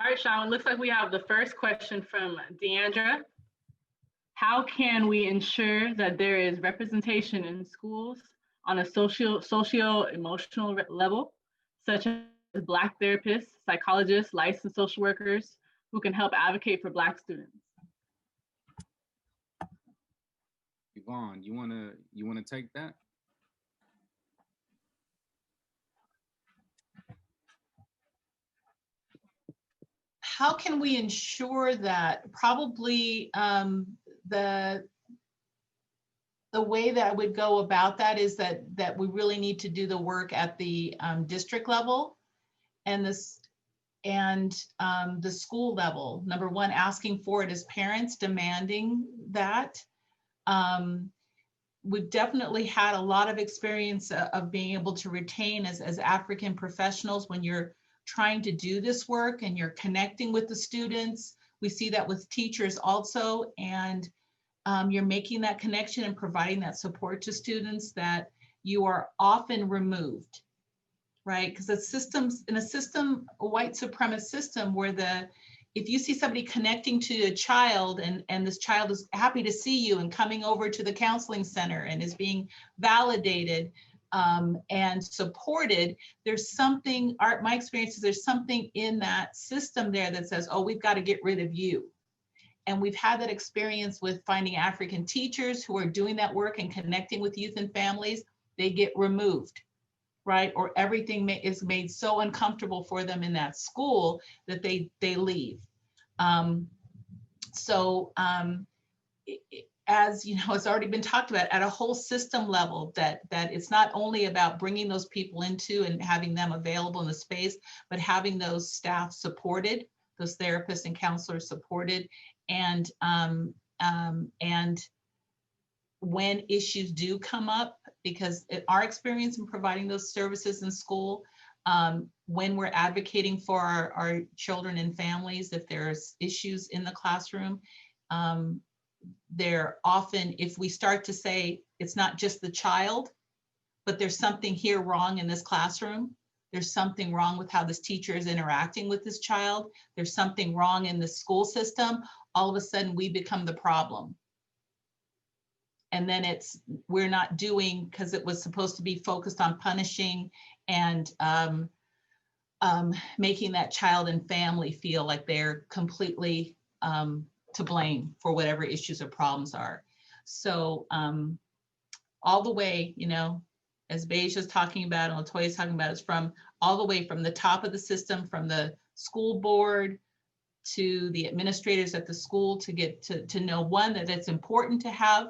All right, Sean, looks like we have the first question from Deandra. How can we ensure that there is representation in schools on a socio-emotional level, such as Black therapists, psychologists, licensed social workers who can help advocate for Black students? Yvonne, you wanna take that? How can we ensure that? Probably the way that I would go about that is that we really need to do the work at the district level and the school level. Number one, asking for it as parents, demanding that. We've definitely had a lot of experience of being able to retain as African professionals when you're trying to do this work and you're connecting with the students. We see that with teachers also, and you're making that connection and providing that support to students, that you are often removed, right? Because a white supremacist system where if you see somebody connecting to a child and this child is happy to see you and coming over to the counseling center and is being validated and supported, there's something, my experience is there's something in that system there that says, oh, we've got to get rid of you. And we've had that experience with finding African teachers who are doing that work and connecting with youth and families. They get removed, right? Or everything is made so uncomfortable for them in that school that they leave. As you know, it's already been talked about at a whole system level, that it's not only about bringing those people into and having them available in the space, but having those staff supported, those therapists and counselors supported, and when issues do come up, because our experience in providing those services in school, when we're advocating for our children and families, if there's issues in the classroom, they're often, if we start to say it's not just the child, but there's something here wrong in this classroom, there's something wrong with how this teacher is interacting with this child, there's something wrong in the school system, all of a sudden we become the problem. And then we're not doing, because it was supposed to be focused on punishing and making that child and family feel like they're completely to blame for whatever issues or problems are. So all the way, you know, as Beja's talking about and Latoya's talking about, is from all the way from the top of the system, from the school board to the administrators at the school, to get to know, one, that it's important to have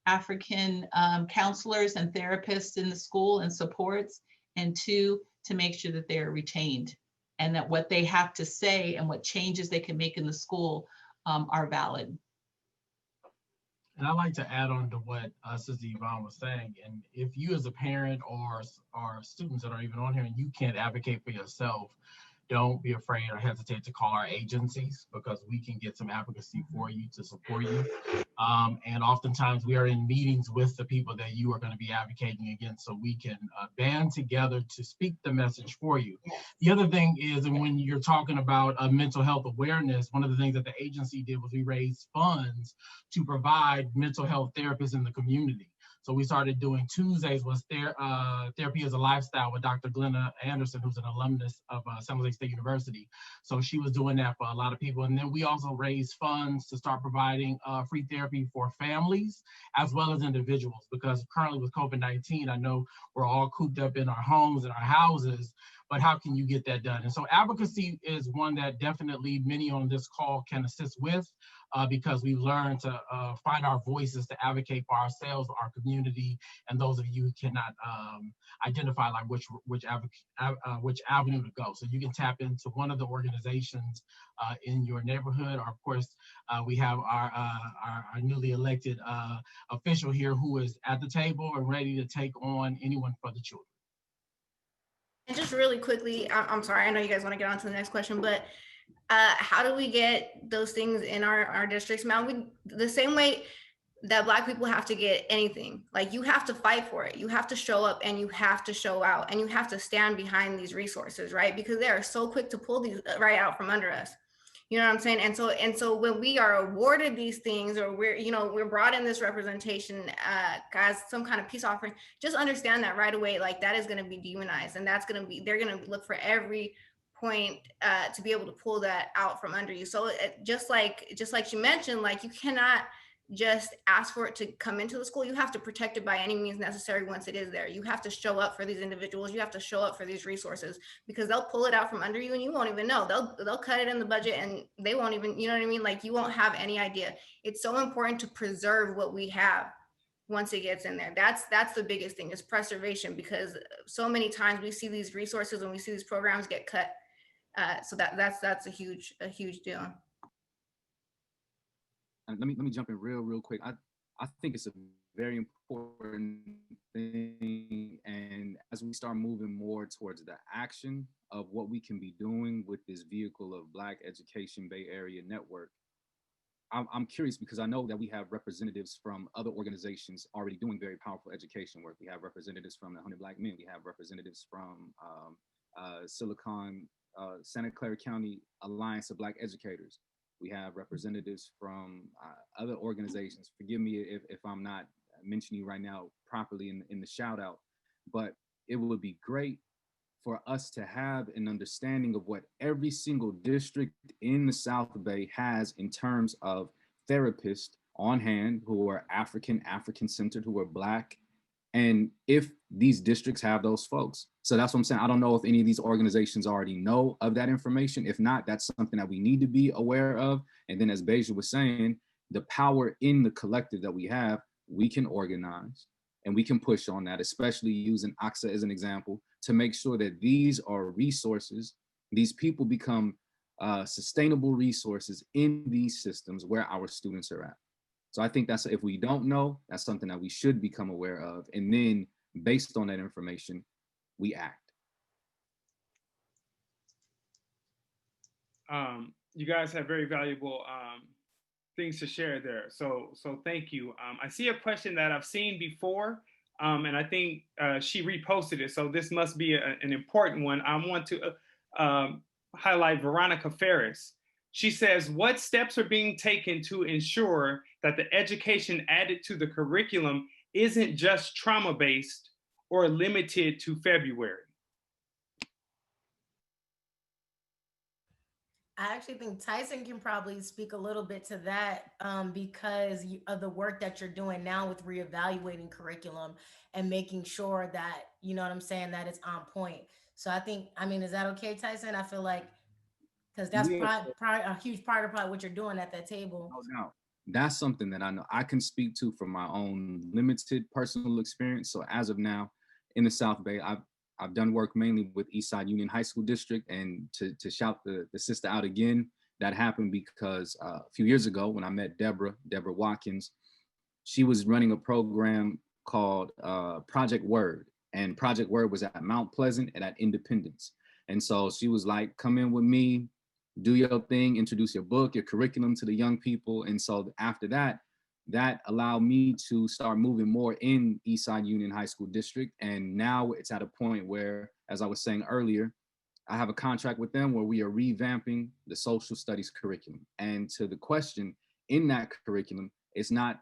African counselors and therapists in the school and supports, and two, to make sure that they're retained and that what they have to say and what changes they can make in the school are valid. And I'd like to add on to what Sister Yvonne was saying. And if you as a parent or students that are even on here and you can't advocate for yourself, don't be afraid or hesitate to call our agencies, because we can get some advocacy for you to support you. And oftentimes we are in meetings with the people that you are going to be advocating against, so we can band together to speak the message for you. The other thing is, and when you're talking about mental health awareness, one of the things that the agency did was we raised funds to provide mental health therapists in the community. So we started doing Tuesdays was Therapy as a Lifestyle with Dr. Glenna Anderson, who's an alumnus of San Jose State University. So she was doing that for a lot of people. And then we also raised funds to start providing free therapy for families as well as individuals, because currently with COVID-19, I know we're all cooped up in our homes and our houses, but how can you get that done? And so advocacy is one that definitely many on this call can assist with, because we've learned to find our voices to advocate for ourselves, our community, and those of you who cannot identify like which avenue to go. So you can tap into one of the organizations in your neighborhood, or of course, we have our newly elected official here who is at the table and ready to take on anyone for the children. And just really quickly, I'm sorry, I know you guys want to get on to the next question, but how do we get those things in our districts? Now, the same way that Black people have to get anything. Like, you have to fight for it. You have to show up and you have to show out and you have to stand behind these resources, right? Because they are so quick to pull these right out from under us. You know what I'm saying? And so when we are awarded these things, or we're brought in this representation as some kind of peace offering, just understand that right away, like, that is going to be demonized, and they're going to look for every point to be able to pull that out from under you. So just like you mentioned, like, you cannot just ask for it to come into the school. You have to protect it by any means necessary once it is there. You have to show up for these individuals. You have to show up for these resources, because they'll pull it out from under you and you won't even know. They'll cut it in the budget and they won't even, you know what I mean? Like, you won't have any idea. It's so important to preserve what we have once it gets in there. That's the biggest thing, is preservation, because so many times we see these resources and we see these programs get cut. So that's a huge deal. And let me jump in real quick. I think it's a very important thing, and as we start moving more towards the action of what we can be doing with this vehicle of Black Education Bay Area Network, I'm curious, because I know that we have representatives from other organizations already doing very powerful education work. We have representatives from the 100 Black Men. We have representatives from Santa Clara County Alliance of Black Educators. We have representatives from other organizations. Forgive me if I'm not mentioning you right now properly in the shout out, but it would be great for us to have an understanding of what every single district in the South Bay has in terms of therapists on hand who are African-centered, who are Black, and if these districts have those folks. So that's what I'm saying. I don't know if any of these organizations already know of that information. If not, that's something that we need to be aware of. And then, as Beja was saying, the power in the collective that we have, we can organize and we can push on that, especially using AXA as an example, to make sure that these are resources, these people become sustainable resources in these systems where our students are at. So I think that's, if we don't know, that's something that we should become aware of. And then based on that information, we act. You guys have very valuable things to share there. So thank you. I see a question that I've seen before, and I think she reposted it. So this must be an important one. I want to highlight Veronica Ferris. She says, what steps are being taken to ensure that the education added to the curriculum isn't just trauma-based or limited to February? I actually think Tyson can probably speak a little bit to that because of the work that you're doing now with reevaluating curriculum and making sure that, you know what I'm saying, that it's on point. So I think, I mean, is that okay, Tyson? I feel like, because that's probably a huge part of probably what you're doing at that table. No doubt. That's something that I know I can speak to from my own limited personal experience. So as of now, in the South Bay, I've done work mainly with Eastside Union High School District, and to shout the sister out again, that happened because a few years ago when I met Deborah Watkins, she was running a program called Project Word, and Project Word was at Mount Pleasant and at Independence. And so she was like, come in with me, do your thing, introduce your book, your curriculum to the young people. And so after that, that allowed me to start moving more in Eastside Union High School District. And now it's at a point where, as I was saying earlier, I have a contract with them where we are revamping the social studies curriculum. And to the question, in that curriculum, it's not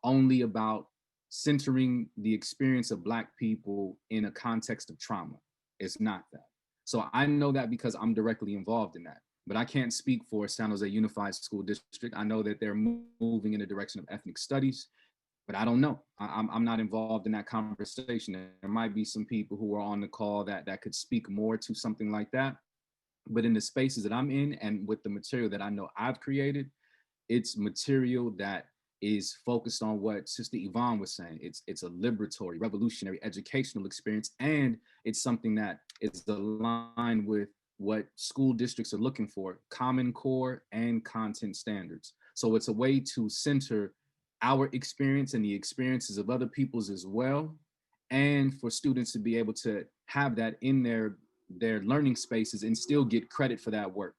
only about centering the experience of Black people in a context of trauma. It's not that. So I know that because I'm directly involved in that. But I can't speak for San Jose Unified School District. I know that they're moving in the direction of ethnic studies, but I don't know. I'm not involved in that conversation. There might be some people who are on the call that could speak more to something like that. But in the spaces that I'm in and with the material that I know I've created, it's material that is focused on what Sister Yvonne was saying. It's a liberatory, revolutionary, educational experience, and it's something that is aligned with what school districts are looking for, Common Core and content standards. So it's a way to center our experience and the experiences of other people's as well, and for students to be able to have that in their learning spaces and still get credit for that work.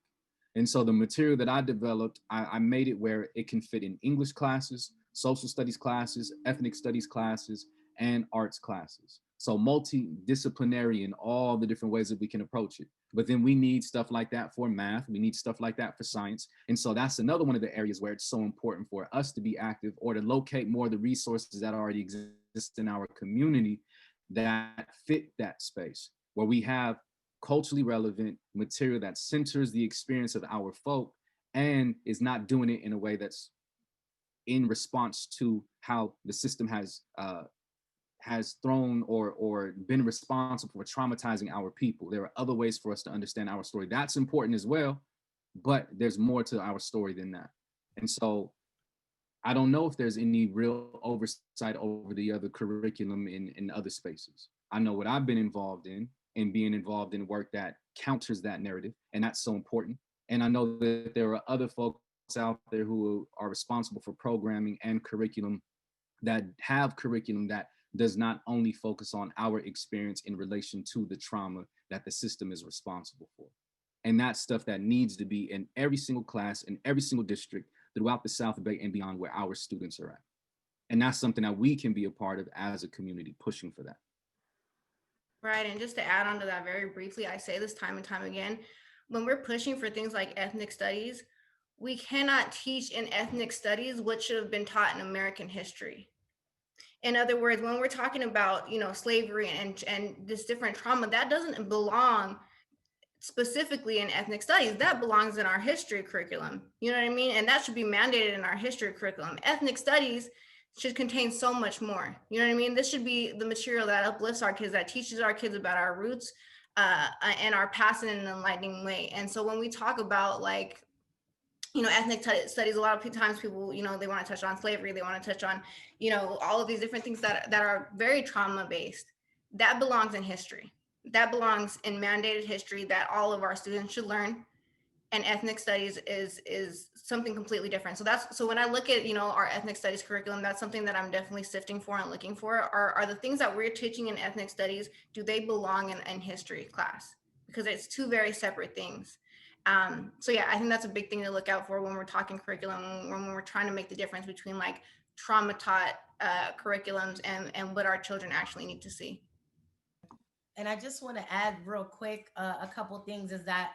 And so the material that I developed, I made it where it can fit in English classes, social studies classes, ethnic studies classes, and arts classes. So multidisciplinary in all the different ways that we can approach it. But then we need stuff like that for math. We need stuff like that for science. And so that's another one of the areas where it's so important for us to be active, or to locate more of the resources that already exist in our community that fit that space, where we have culturally relevant material that centers the experience of our folk and is not doing it in a way that's in response to how the system has thrown or been responsible for traumatizing our people. There are other ways for us to understand our story. That's important as well, but there's more to our story than that. And so I don't know if there's any real oversight over the other curriculum in other spaces. I know what I've been involved in, and being involved in work that counters that narrative, and that's so important. And I know that there are other folks out there who are responsible for programming and curriculum that have curriculum that does not only focus on our experience in relation to the trauma that the system is responsible for. And that's stuff that needs to be in every single class, in every single district throughout the South Bay and beyond, where our students are at. And that's something that we can be a part of as a community, pushing for that. Right, and just to add on to that very briefly, I say this time and time again, when we're pushing for things like ethnic studies, we cannot teach in ethnic studies what should have been taught in American history. In other words, when we're talking about, slavery and this different trauma, that doesn't belong specifically in ethnic studies. That belongs in our history curriculum. You know what I mean? And that should be mandated in our history curriculum. Ethnic studies should contain so much more. You know what I mean? This should be the material that uplifts our kids, that teaches our kids about our roots and our past in an enlightening way. And so when we talk about ethnic studies, a lot of times people, they want to touch on slavery, they want to touch on, all of these different things that are very trauma based. That belongs in history. That belongs in mandated history that all of our students should learn. And ethnic studies is something completely different. So when I look at, our ethnic studies curriculum, that's something that I'm definitely sifting for and looking for. Are the things that we're teaching in ethnic studies, do they belong in history class? Because it's two very separate things. So yeah, I think that's a big thing to look out for when we're talking curriculum, when we're trying to make the difference between like trauma taught curriculums and what our children actually need to see. And I just want to add real quick, a couple things is that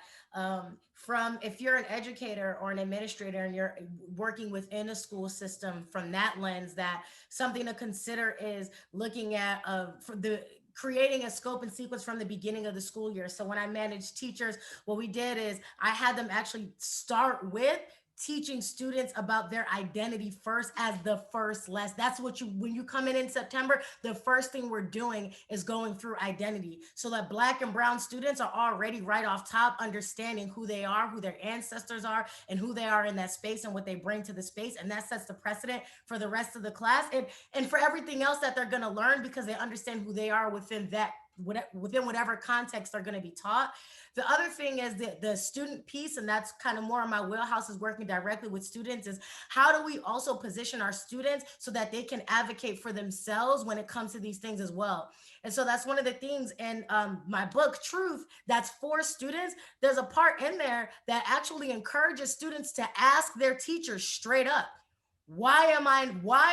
from if you're an educator or an administrator and you're working within a school system, from that lens, that something to consider is looking at creating a scope and sequence from the beginning of the school year. So when I managed teachers, what we did is I had them actually start with teaching students about their identity first as the first lesson. That's what when you come in September, the first thing we're doing is going through identity, so that Black and brown students are already right off top understanding who they are, who their ancestors are, and who they are in that space and what they bring to the space. And that sets the precedent for the rest of the class and for everything else that they're going to learn, because they understand who they are within whatever context they're going to be taught. The other thing is the student piece, and that's kind of more in my wheelhouse, is working directly with students, is how do we also position our students so that they can advocate for themselves when it comes to these things as well. And so that's one of the things in my book, Truth, that's for students. There's a part in there that actually encourages students to ask their teachers straight up, why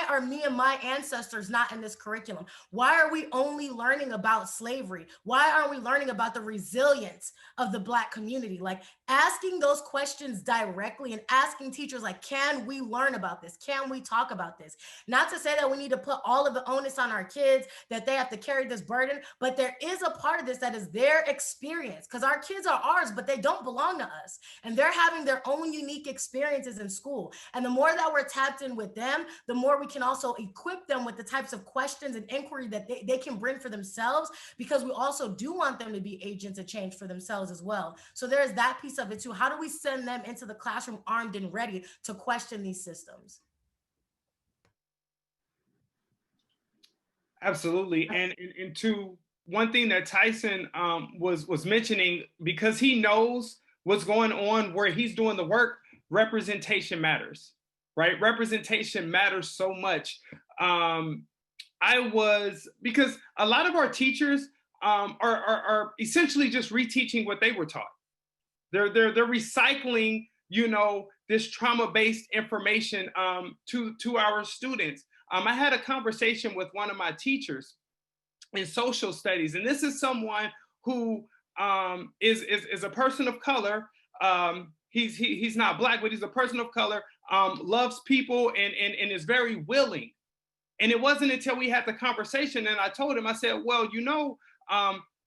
are me and my ancestors not in this curriculum? Why are we only learning about slavery? Why aren't we learning about the resilience of the Black community? Like, asking those questions directly and asking teachers, like, can we learn about this? Can we talk about this? Not to say that we need to put all of the onus on our kids, that they have to carry this burden, but there is a part of this that is their experience, because our kids are ours, but they don't belong to us. And they're having their own unique experiences in school. And the more that we're tapped in with them, the more we can also equip them with the types of questions and inquiry that they can bring for themselves, because we also do want them to be agents of change for themselves as well. So there's that piece of it too. How do we send them into the classroom armed and ready to question these systems? Absolutely. And to one thing that Tyson was mentioning, because he knows what's going on where he's doing the work, representation matters, right? Representation matters so much. Because a lot of our teachers are essentially just reteaching what they were taught. They're recycling, this trauma-based information to our students. I had a conversation with one of my teachers in social studies, and this is someone who is a person of color. He's not Black, but he's a person of color, loves people and is very willing. And it wasn't until we had the conversation and I told him, I said, well, you know,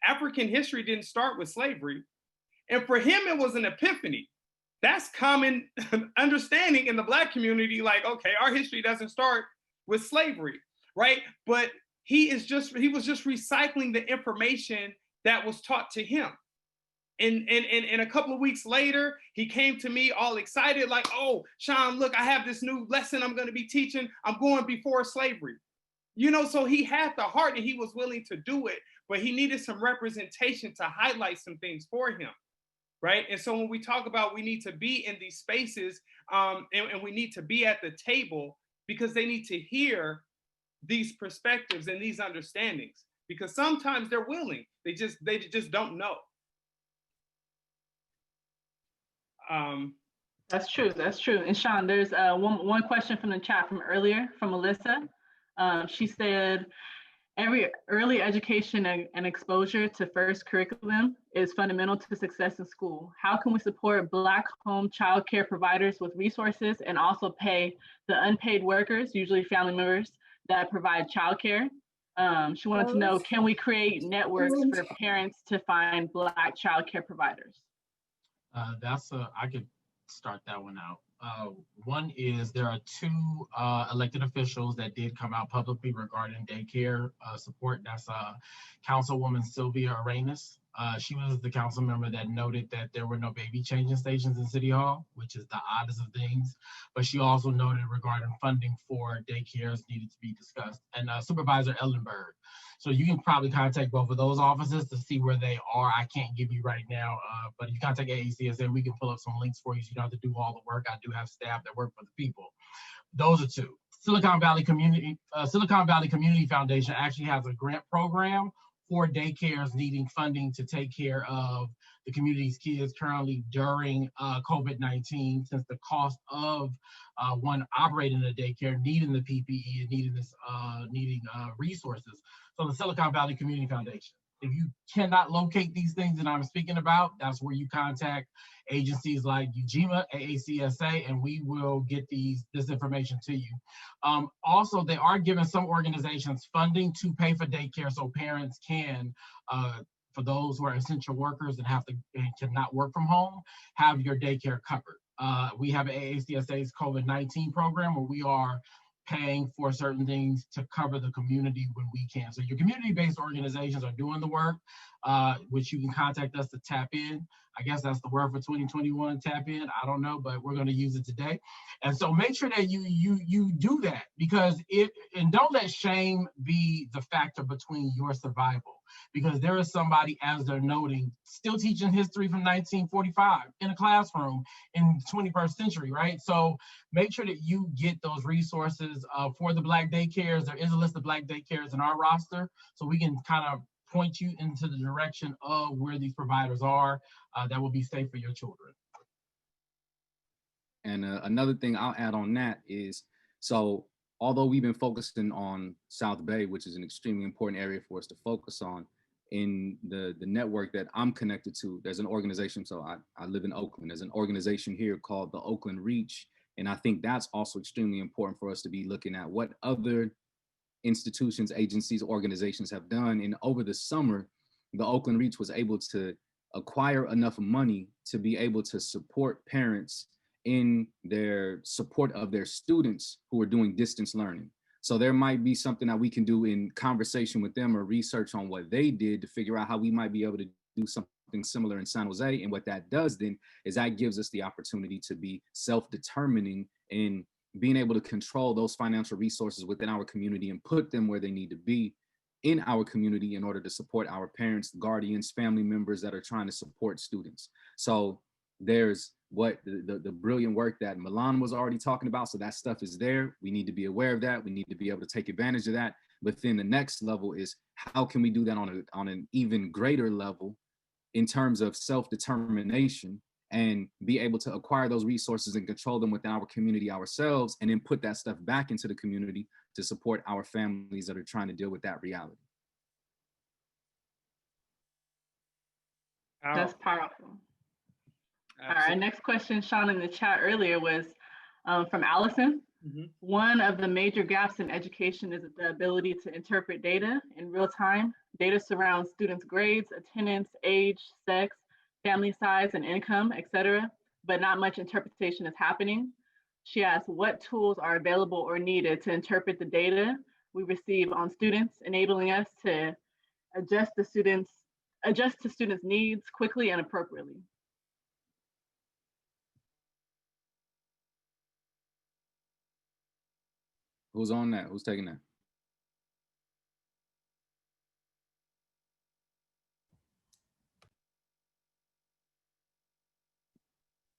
African history didn't start with slavery. And for him, it was an epiphany. That's common understanding in the Black community. Like, okay, our history doesn't start with slavery, right? But he was just recycling the information that was taught to him. And a couple of weeks later, he came to me all excited, like, oh, Sean, look, I have this new lesson I'm going to be teaching. I'm going before slavery. You know, so he had the heart and he was willing to do it, but he needed some representation to highlight some things for him, right? And so when we talk about we need to be in these spaces and we need to be at the table because they need to hear these perspectives and these understandings, because sometimes they're willing, they just don't know. That's true. That's true. And Sean, there's one question from the chat from earlier from Melissa. She said, every early education and exposure to first curriculum is fundamental to success in school. How can we support Black home child care providers with resources and also pay the unpaid workers, usually family members, that provide child care? She wanted to know, can we create networks for parents to find Black child care providers? I could start that one out. One is there are two elected officials that did come out publicly regarding daycare support. That's Councilwoman Sylvia Arenas. She was the council member that noted that there were no baby changing stations in City Hall, which is the oddest of things. But she also noted regarding funding for daycares needed to be discussed. And Supervisor Ellenberg. So you can probably contact both of those offices to see where they are. I can't give you right now, but if you contact AACSA, we can pull up some links for you so you don't have to do all the work. I do have staff that work for the people. Those are two. Silicon Valley Community Foundation actually has a grant program for daycares needing funding to take care of the community's kids currently during COVID-19, since the cost of one operating a daycare, needing the PPE and needing resources. So the Silicon Valley Community Foundation. If you cannot locate these things that I'm speaking about, that's where you contact agencies like UGMA, AACSA, and we will get this information to you. Also, they are giving some organizations funding to pay for daycare so parents can, for those who are essential workers and cannot work from home, have your daycare covered. We have AACSA's COVID-19 program where we are paying for certain things to cover the community when we can. So your community-based organizations are doing the work, which you can contact us to tap in. I guess that's the word for 2021, tap in. I don't know, but we're going to use it today. And so make sure that you do that, because and don't let shame be the factor between your survival, because there is somebody, as they're noting, still teaching history from 1945 in a classroom in the 21st century, right? So make sure that you get those resources for the Black daycares. There is a list of Black daycares in our roster, so we can kind of point you into the direction of where these providers are that will be safe for your children. And another thing I'll add on that is, so although we've been focusing on South Bay, which is an extremely important area for us to focus on, in the network that I'm connected to, there's an organization, so I live in Oakland, there's an organization here called the Oakland Reach. And I think that's also extremely important for us to be looking at what other institutions, agencies, organizations have done. And over the summer, the Oakland Reach was able to acquire enough money to be able to support parents in their support of their students who are doing distance learning. So there might be something that we can do in conversation with them or research on what they did to figure out how we might be able to do something similar in San Jose. And what that does then is that gives us the opportunity to be self-determining in being able to control those financial resources within our community and put them where they need to be in our community in order to support our parents, guardians, family members that are trying to support students. So there's what the brilliant work that Milan was already talking about. So that stuff is there. We need to be aware of that. We need to be able to take advantage of that. But then the next level is, how can we do that on an even greater level in terms of self-determination and be able to acquire those resources and control them within our community ourselves, and then put that stuff back into the community to support our families that are trying to deal with that reality. That's powerful. Absolutely. All right, next question, Sean, in the chat earlier was from Allison. Mhm. One of the major gaps in education is the ability to interpret data in real time. Data surrounds students' grades, attendance, age, sex, family size, and income, etc., but not much interpretation is happening. She asked, what tools are available or needed to interpret the data we receive on students, enabling us to adjust to students' needs quickly and appropriately? Who's on that? Who's taking that?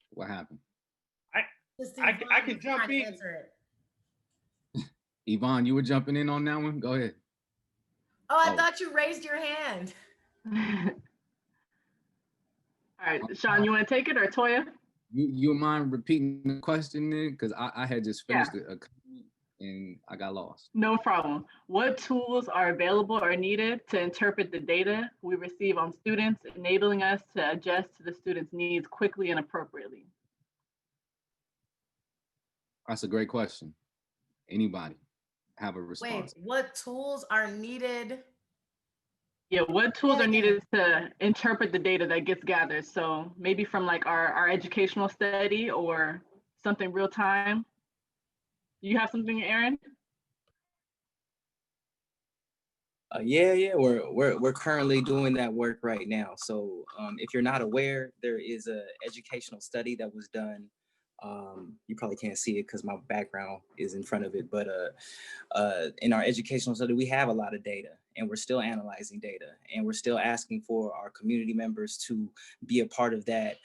What happened? I can jump in. Yvonne, you were jumping in on that one? Go ahead. Oh, I thought you raised your hand. All right, Sean, you want to take it, or Toya? You mind repeating the question then? Because I had just finished a comment and I got lost. No problem. What tools are available or needed to interpret the data we receive on students, enabling us to adjust to the students' needs quickly and appropriately? That's a great question. Anybody have a response? Wait, what tools are needed? Yeah, what tools are needed to interpret the data that gets gathered? So maybe from like our educational study or something real time. You have something, Aaron? Yeah, we're currently doing that work right now. So if you're not aware, there is a educational study that was done. You probably can't see it because my background is in front of it, but in our educational study, we have a lot of data, and we're still analyzing data, and we're still asking for our community members to be a part of that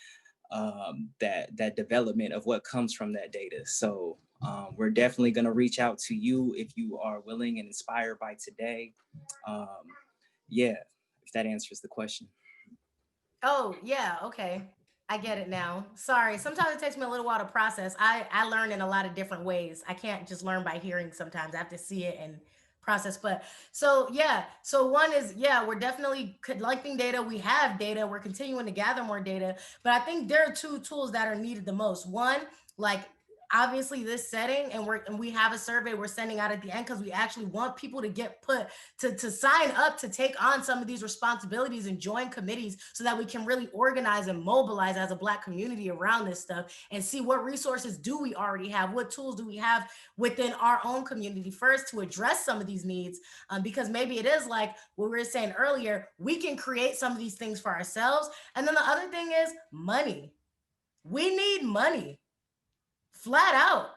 that development of what comes from that data. So we're definitely going to reach out to you if you are willing and inspired by today. Yeah, if that answers the question. Oh, yeah, okay. I get it now. Sorry, sometimes it takes me a little while to process. I learn in a lot of different ways. I can't just learn by hearing sometimes. I have to see it and process. But so yeah, so one is, yeah, we're definitely collecting data. We have data. We're continuing to gather more data. But I think there are two tools that are needed the most. One, like obviously this setting, and we have a survey we're sending out at the end because we actually want people to get put to sign up to take on some of these responsibilities and join committees so that we can really organize and mobilize as a Black community around this stuff and see what resources do we already have, what tools do we have within our own community first to address some of these needs, because maybe it is like what we were saying earlier, we can create some of these things for ourselves. And then the other thing is money. We need money. Flat out.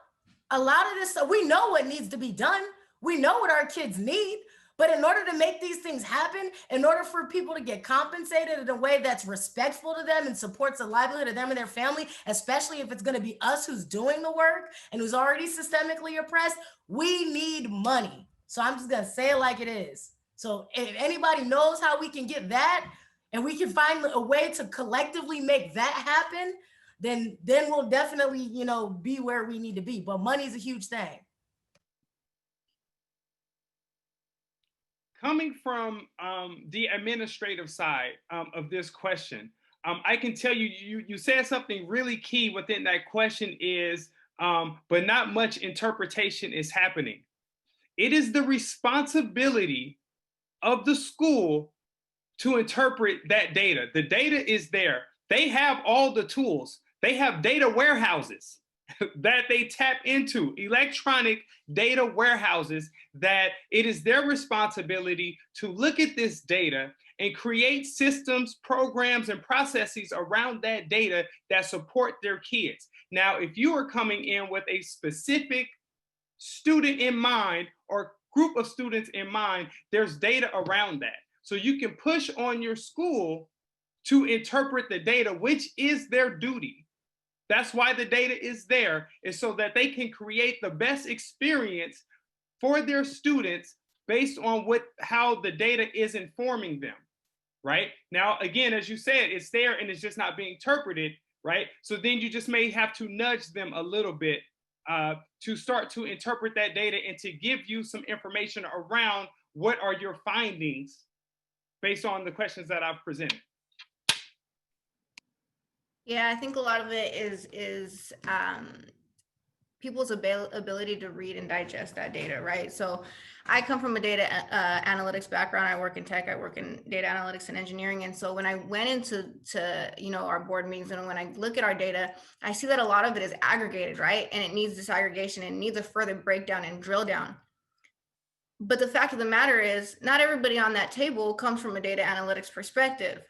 A lot of this stuff, we know what needs to be done. We know what our kids need. But in order to make these things happen, in order for people to get compensated in a way that's respectful to them and supports the livelihood of them and their family, especially if it's going to be us who's doing the work and who's already systemically oppressed, we need money. So I'm just going to say it like it is. So if anybody knows how we can get that and we can find a way to collectively make that happen, then we'll definitely, you know, be where we need to be. But money is a huge thing. Coming from the administrative side of this question, I can tell you said something really key within that question is, but not much interpretation is happening. It is the responsibility of the school to interpret that data. The data is there. They have all the tools. They have data warehouses that they tap into, electronic data warehouses, that it is their responsibility to look at this data and create systems, programs, and processes around that data that support their kids. Now, if you are coming in with a specific student in mind or group of students in mind, there's data around that. So you can push on your school to interpret the data, which is their duty. That's why the data is there, is so that they can create the best experience for their students based on how the data is informing them, right? Now, again, as you said, it's there and it's just not being interpreted. right? So then you just may have to nudge them a little bit to start to interpret that data and to give you some information around what are your findings based on the questions that I've presented. Yeah, I think a lot of it is people's ability to read and digest that data, right? So I come from a data analytics background. I work in tech, I work in data analytics and engineering. And so when I went into our board meetings and when I look at our data, I see that a lot of it is aggregated, right? And it needs disaggregation and needs a further breakdown and drill down. But the fact of the matter is not everybody on that table comes from a data analytics perspective.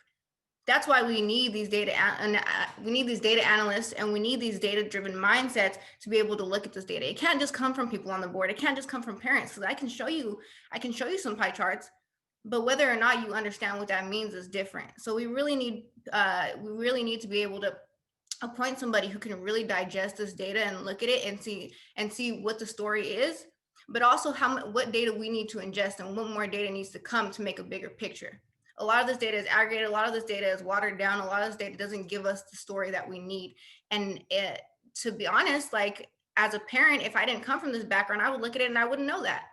That's why we need these data analysts and we need these data-driven mindsets to be able to look at this data. It can't just come from people on the board. It can't just come from parents. Because I can show you some pie charts, but whether or not you understand what that means is different. So we really need to be able to appoint somebody who can really digest this data and look at it and see what the story is, but also what data we need to ingest and what more data needs to come to make a bigger picture. A lot of this data is aggregated. A lot of this data is watered down. A lot of this data doesn't give us the story that we need. And to be honest, like as a parent, if I didn't come from this background, I would look at it and I wouldn't know that.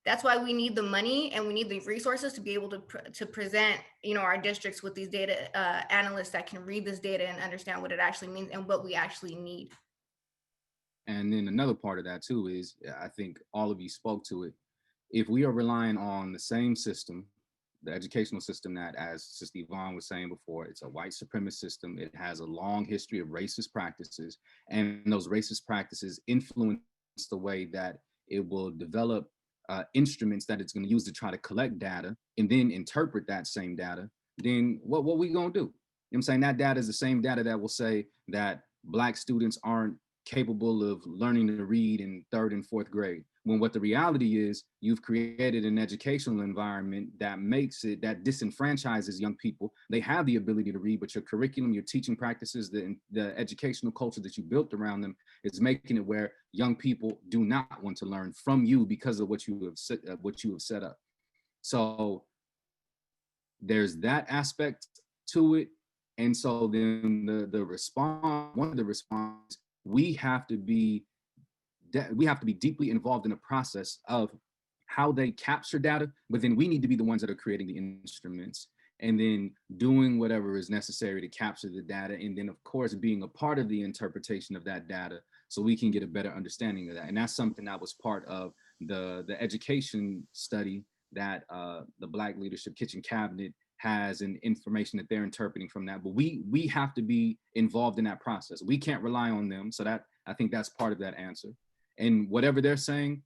That's why we need the money and we need the resources to be able to present, our districts with these data analysts that can read this data and understand what it actually means and what we actually need. And then another part of that too is, I think all of you spoke to it. If we are relying on the same system, the educational system that, as Sister Yvonne was saying before, it's a white supremacist system. It has a long history of racist practices, and those racist practices influence the way that it will develop instruments that it's going to use to try to collect data and then interpret that same data. Then what we going to do? You know what I'm saying? That data is the same data that will say that Black students aren't capable of learning to read in 3rd and 4th grade. When what the reality is, you've created an educational environment that disenfranchises young people. They have the ability to read, but your curriculum, your teaching practices, the educational culture that you built around them is making it where young people do not want to learn from you because of what you have set up. So there's that aspect to it. And so then one of the responses, we have to be deeply involved in the process of how they capture data, but then we need to be the ones that are creating the instruments and then doing whatever is necessary to capture the data. And then of course, being a part of the interpretation of that data so we can get a better understanding of that. And that's something that was part of the education study that the Black Leadership Kitchen Cabinet has, and information that they're interpreting from that. But we have to be involved in that process. We can't rely on them. So that, I think that's part of that answer. And whatever they're saying,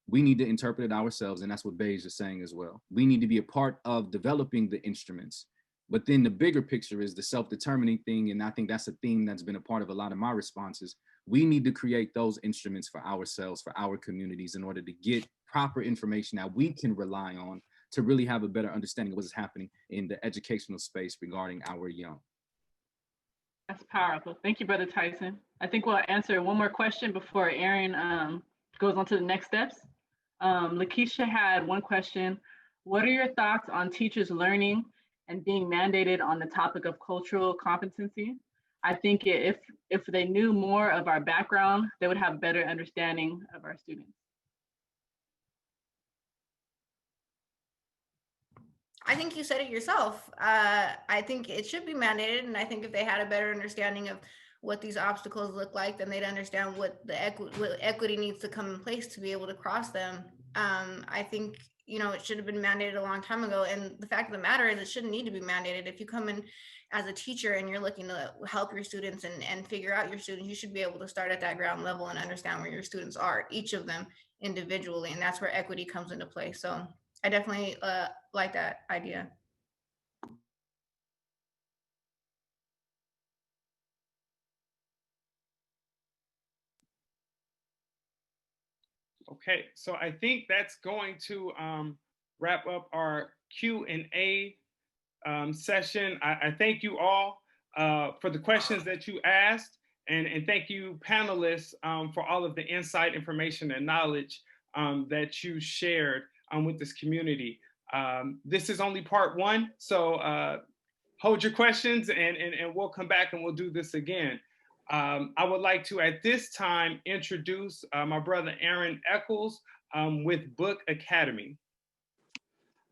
we need to interpret it ourselves. And that's what Beige is saying as well. We need to be a part of developing the instruments. But then the bigger picture is the self-determining thing. And I think that's a theme that's been a part of a lot of my responses. We need to create those instruments for ourselves, for our communities, in order to get proper information that we can rely on to really have a better understanding of what's happening in the educational space regarding our young. That's powerful. Thank you, Brother Tyson. I think we'll answer one more question before Aaron goes on to the next steps. Lakeisha had one question. What are your thoughts on teachers learning and being mandated on the topic of cultural competency? I think if they knew more of our background, they would have a better understanding of our students. I think you said it yourself. I think it should be mandated. And I think if they had a better understanding of what these obstacles look like, then they'd understand what equity needs to come in place to be able to cross them. I think, it should have been mandated a long time ago. And the fact of the matter is it shouldn't need to be mandated. If you come in as a teacher and you're looking to help your students and figure out your students, you should be able to start at that ground level and understand where your students are, each of them individually. And that's where equity comes into play. So I definitely like that idea. Okay, so I think that's going to wrap up our Q&A session. I thank you all for the questions that you asked, and thank you panelists for all of the insight, information, and knowledge that you shared with this community. This is only part one, so hold your questions and we'll come back and we'll do this again. I would like to, at this time, introduce my brother Aaron Eccles with Book Academy.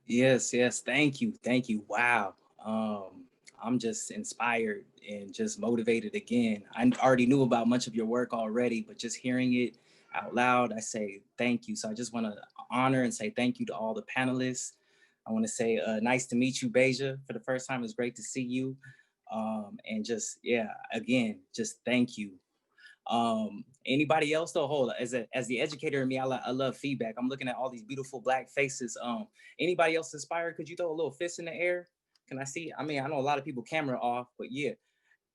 Yes, thank you. Wow. I'm just inspired and just motivated again. I already knew about much of your work already, but just hearing it out loud, I say thank you. So I just want to honor and say thank you to all the panelists. I want to say nice to meet you, Beja, for the first time. It's great to see you. And just, yeah, again, just thank you. Anybody else though? Hold on. As the educator in me, I love feedback. I'm looking at all these beautiful Black faces. Anybody else inspired? Could you throw a little fist in the air? Can I see? I mean, I know a lot of people camera off, but yeah.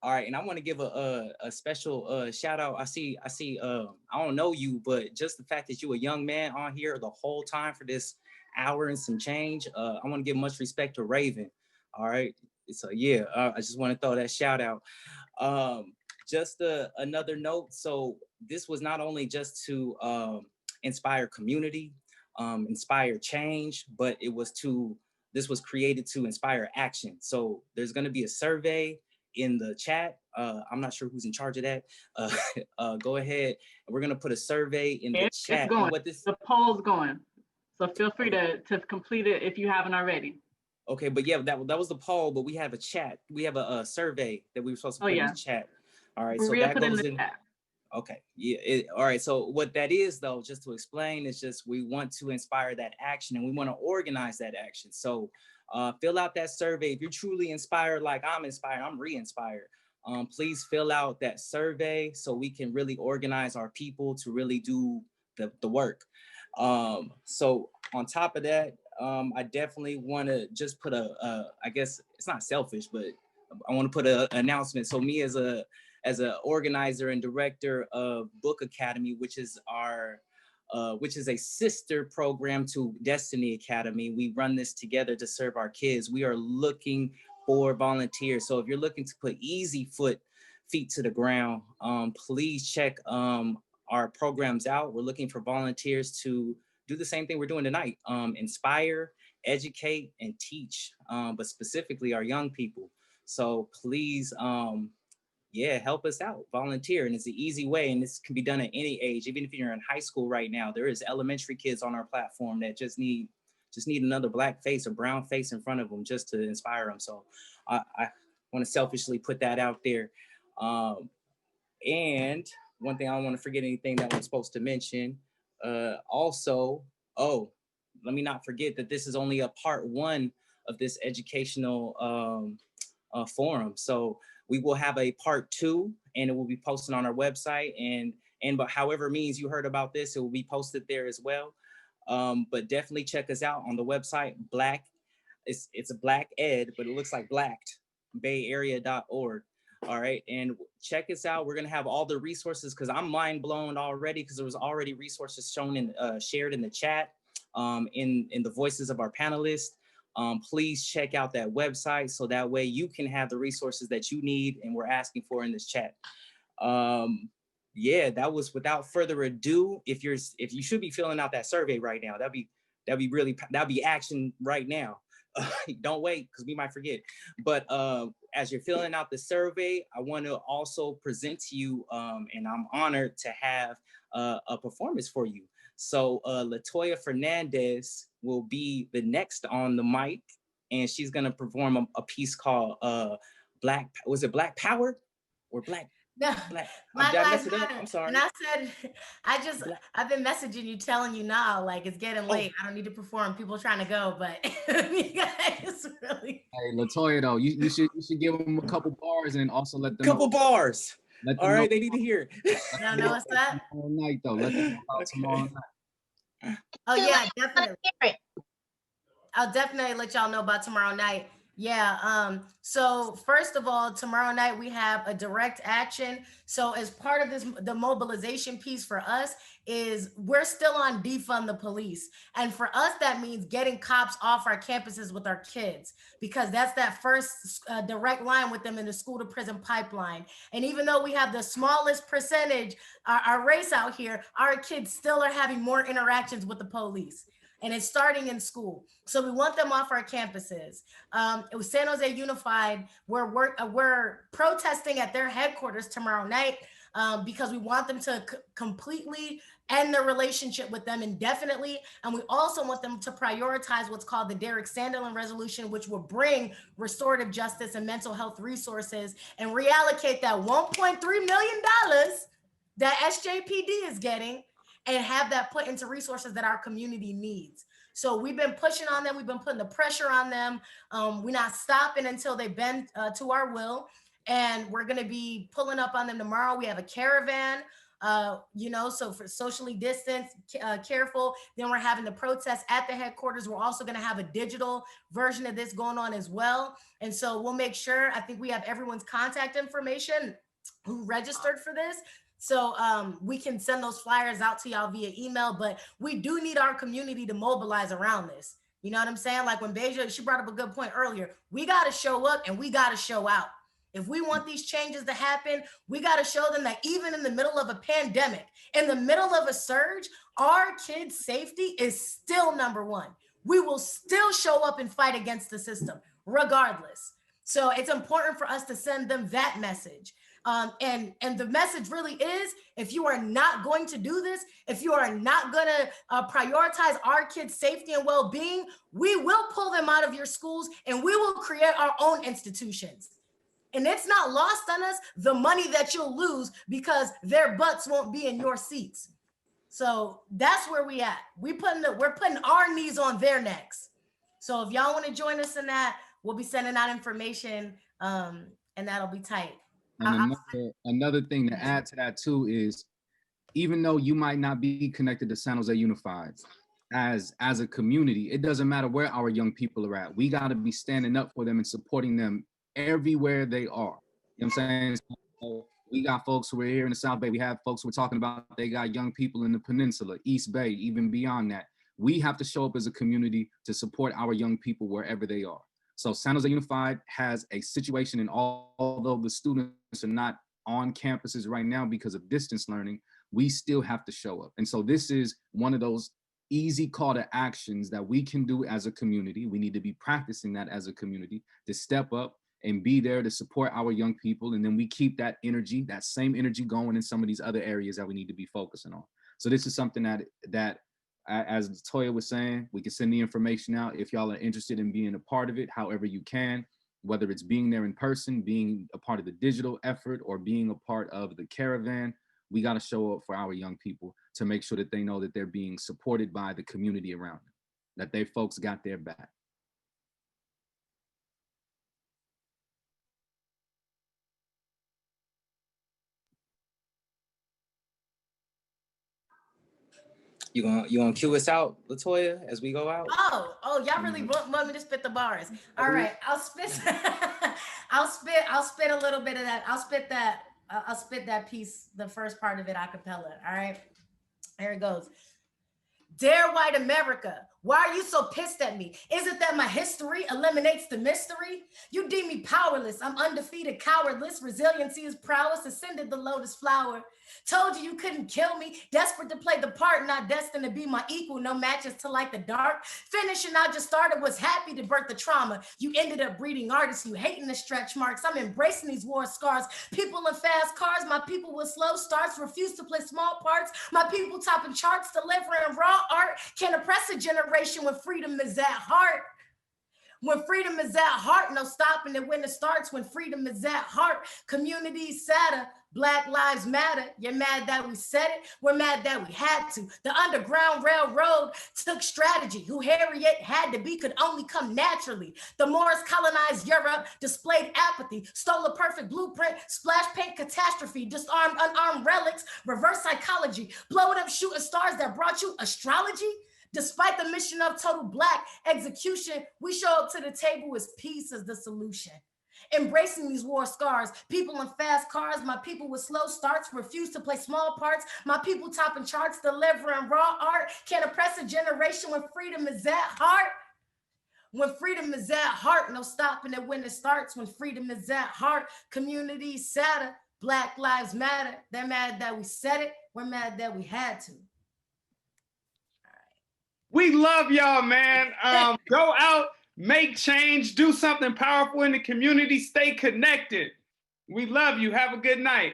All right, and I want to give a special shout out. I see. I don't know you, but just the fact that you a young man on here the whole time for this hour and some change. I want to give much respect to Raven. All right, so yeah, I just want to throw that shout out. Just another note. So this was not only just to inspire community, inspire change, but this was created to inspire action. So there's going to be a survey in the chat. I'm not sure who's in charge of that. Go ahead. We're going to put a survey in the chat. It's going. The poll's going. So feel free to complete it if you haven't already. Okay, but yeah, that was the poll, but we have a chat. We have a survey that we were supposed to put in the chat. All right, so that goes in. Okay, yeah, all right. So what that is though, just to explain, is just we want to inspire that action and we want to organize that action. So fill out that survey. If you're truly inspired, like I'm inspired, I'm re-inspired. Please fill out that survey so we can really organize our people to really do the work. So on top of that, I definitely want to just put I guess it's not selfish, but I want to put an announcement. So me as a organizer and director of Book Academy, which is a sister program to Destiny Academy. We run this together to serve our kids. We are looking for volunteers. So if you're looking to put feet to the ground, please check our programs out. We're looking for volunteers to do the same thing we're doing tonight, inspire, educate, and teach, but specifically our young people. So please, help us out, volunteer. And it's an easy way, and this can be done at any age. Even if you're in high school right now, there is elementary kids on our platform that just need another Black face or brown face in front of them just to inspire them. So I want to selfishly put that out there. And one thing, I don't want to forget anything that I'm supposed to mention. Also, let me not forget that this is only a part one of this educational forum. So we will have a part two, and it will be posted on our website. But however means you heard about this, it will be posted there as well. But definitely check us out on the website. It's a Black Ed, but it looks like blacked, bayarea.org. All right, and check us out. We're gonna have all the resources, because I'm mind blown already, because there was already resources shown shared in the chat, in the voices of our panelists. Please check out that website so that way you can have the resources that you need and we're asking for in this chat. That was, without further ado, if you should be filling out that survey right now, that'd be action right now. Don't wait, because we might forget. But as you're filling out the survey, I want to also present to you, and I'm honored to have a performance for you. So Latoya Fernandez will be the next on the mic, and she's gonna perform a piece called Black Power or Black? No, Black. Black Lives Matter. I'm sorry. And I said, I've been messaging you, telling you now, like, it's getting late. I don't need to perform. People trying to go, but you guys really. Hey, Latoya, though, you should give them a couple bars and also let them couple bars. All right, they need to hear. No, what's that? Tomorrow night, though. Let them know about tomorrow night. Oh yeah, definitely. I'll definitely let y'all know about tomorrow night. Yeah. So first of all, tomorrow night we have a direct action. So as part of this, the mobilization piece for us is we're still on defund the police. And for us, that means getting cops off our campuses with our kids, because that's that first direct line with them in the school to prison pipeline. And even though we have the smallest percentage, our race out here, our kids still are having more interactions with the police. and it's starting in school. So we want them off our campuses. It was San Jose Unified. We're protesting at their headquarters tomorrow night because we want them to completely end their relationship with them indefinitely. And we also want them to prioritize what's called the Derek Sanderlin resolution, which will bring restorative justice and mental health resources and reallocate that $1.3 million that SJPD is getting and have that put into resources that our community needs. So we've been pushing on them. We've been putting the pressure on them. We're not stopping until they bend to our will. And we're going to be pulling up on them tomorrow. We have a caravan, so for socially distanced, careful. Then we're having the protests at the headquarters. We're also going to have a digital version of this going on as well. And so we'll make sure, I think we have everyone's contact information who registered for this. So we can send those flyers out to y'all via email, but we do need our community to mobilize around this. You know what I'm saying? Like when Beja, she brought up a good point earlier, we got to show up and we got to show out. If we want these changes to happen, we got to show them that even in the middle of a pandemic, in the middle of a surge, our kids' safety is still number one. We will still show up and fight against the system regardless. So it's important for us to send them that message. And the message really is, if you are not going to do this, if you are not going to prioritize our kids' safety and well-being, we will pull them out of your schools and we will create our own institutions. And it's not lost on us, the money that you'll lose because their butts won't be in your seats. So that's where we at. We're putting our knees on their necks. So if y'all want to join us in that, we'll be sending out information and that'll be tight. And another thing to add to that too is, even though you might not be connected to San Jose Unified, as a community, it doesn't matter where our young people are at. We got to be standing up for them and supporting them everywhere they are. You know what I'm saying? So we got folks who are here in the South Bay. We have folks who are talking about they got young people in the Peninsula, East Bay, even beyond that. We have to show up as a community to support our young people wherever they are. So San Jose Unified has a situation, and although the students are not on campuses right now because of distance learning, we still have to show up. And so this is one of those easy call to actions that we can do as a community. We need to be practicing that as a community, to step up and be there to support our young people. And then we keep that energy, that same energy going in some of these other areas that we need to be focusing on. So this is something that as Toya was saying, we can send the information out if y'all are interested in being a part of it, however you can, whether it's being there in person, being a part of the digital effort, or being a part of the caravan. We got to show up for our young people to make sure that they know that they're being supported by the community around them, that they folks got their back. You gonna cue us out, Latoya, as we go out? Oh, y'all really want me to spit the bars? All right, I'll spit a little bit of that. I'll spit that piece, the first part of it a cappella. All right, here it goes. Dear white America, why are you so pissed at me? Is it that my history eliminates the mystery? You deem me powerless. I'm undefeated, cowardless. Resiliency is prowess. Ascended the lotus flower. Told you couldn't kill me. Desperate to play the part, not destined to be my equal. No matches to light the dark. Finishing, I just started, was happy to birth the trauma. You ended up breeding artists. You hating the stretch marks. I'm embracing these war scars. People in fast cars. My people with slow starts. Refuse to play small parts. My people topping charts. Delivering raw art. Can't oppress a generation when freedom is at heart. When freedom is at heart, no stopping it when it starts. When freedom is at heart, community sadder. Black Lives Matter. You're mad that we said it. We're mad that we had to. The Underground Railroad took strategy. Who Harriet had to be could only come naturally. The Moors colonized Europe, displayed apathy, stole a perfect blueprint, splash paint catastrophe, disarmed unarmed relics, reverse psychology, blowing up shooting stars that brought you astrology. Despite the mission of total Black execution, we show up to the table as peace as the solution. Embracing these war scars, people in fast cars, my people with slow starts, refuse to play small parts, my people topping charts, delivering raw art, can't oppress a generation when freedom is at heart. When freedom is at heart, no stopping it when it starts. When freedom is at heart, community sadder, Black Lives Matter. They're mad that we said it, we're mad that we had to. We love y'all, man. Go out, make change, do something powerful in the community, stay connected. We love you. Have a good night.